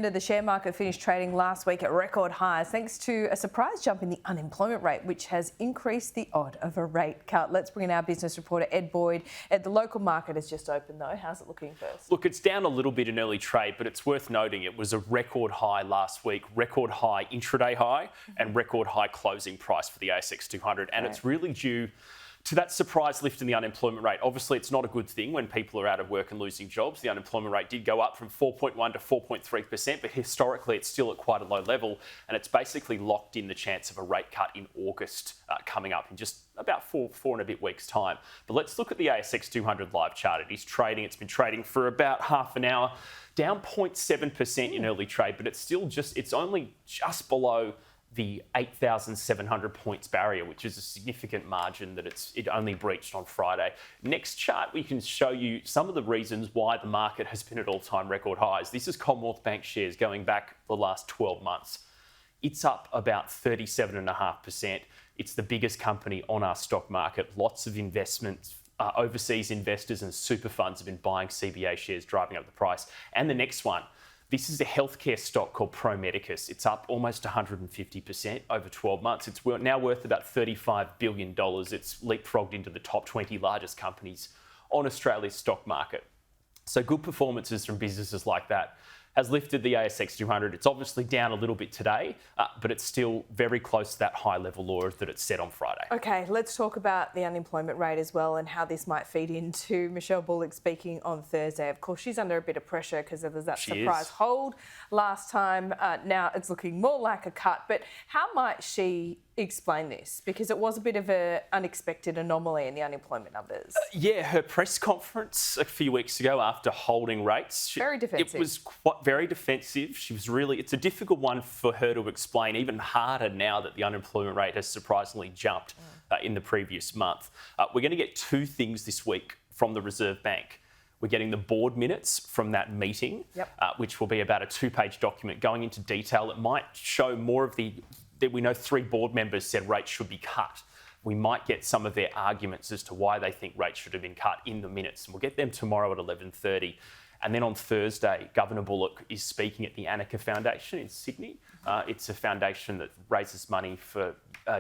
The share market finished trading last week at record highs thanks to a surprise jump in the unemployment rate, which has increased the odd of a rate cut. Let's bring in our business reporter, Ed Boyd. Ed, the local market has just opened though. How's it looking first? Look, it's down a little bit in early trade, but it's worth noting it was a record high last week, record high intraday high and record high closing price for the ASX 200. And it's really due to that surprise lift in the unemployment rate. Obviously, it's not a good thing when people are out of work and losing jobs. The unemployment rate did go up from 4.1 to 4.3%, but historically it's still at quite a low level, and it's basically locked in the chance of a rate cut in August coming up in just about four and a bit weeks' time. But let's look at the ASX 200 live chart. It is trading. It's been trading for about half an hour, down 0.7% in early trade, but it's only just below the 8,700 points barrier, which is a significant margin that it only breached on Friday. Next chart, we can show you some of the reasons why the market has been at all-time record highs. This is Commonwealth Bank shares going back the last 12 months. It's up about 37.5%. It's the biggest company on our stock market. Lots of investments. Overseas investors and super funds have been buying CBA shares, driving up the price. And the next one, this is a healthcare stock called Pro Medicus. It's up almost 150% over 12 months. It's now worth about $35 billion. It's leapfrogged into the top 20 largest companies on Australia's stock market. So good performances from businesses like that has lifted the ASX 200. It's obviously down a little bit today, but it's still very close to that high level law that it set on Friday. Okay, let's talk about the unemployment rate as well and how this might feed into Michelle Bullock speaking on Thursday. Of course, she's under a bit of pressure because there was that surprise hold last time. Now it's looking more like a cut, but how might she explain this? Because it was a bit of an unexpected anomaly in the unemployment numbers. Yeah, her press conference a few weeks ago after holding rates. Very defensive. It was very defensive. It's a difficult one for her to explain, even harder now that the unemployment rate has surprisingly jumped in the previous month. We're going to get two things this week from the Reserve Bank. We're getting the board minutes from that meeting, which will be about a 2-page document going into detail. It might show more of that we know 3 board members said rates should be cut. We might get some of their arguments as to why they think rates should have been cut in the minutes. And we'll get them tomorrow at 11:30. And then on Thursday, Governor Bullock is speaking at the Annika Foundation in Sydney. It's a foundation that raises money for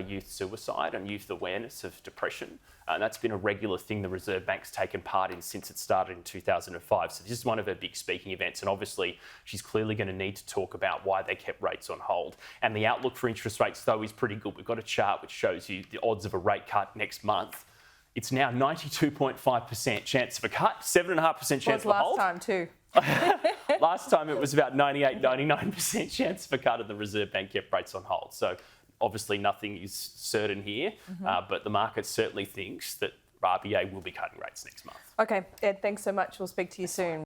youth suicide and youth awareness of depression. And that's been a regular thing the Reserve Bank's taken part in since it started in 2005. So this is one of her big speaking events. And obviously, she's clearly going to need to talk about why they kept rates on hold. And the outlook for interest rates, though, is pretty good. We've got a chart which shows you the odds of a rate cut next month. It's now 92.5% chance of a cut, 7.5% chance of a hold. Last time too. Last time it was about 98, 99% chance of a cut, and the Reserve Bank kept rates on hold. So obviously nothing is certain here, but the market certainly thinks that RBA will be cutting rates next month. Okay, Ed, thanks so much. We'll speak to you soon.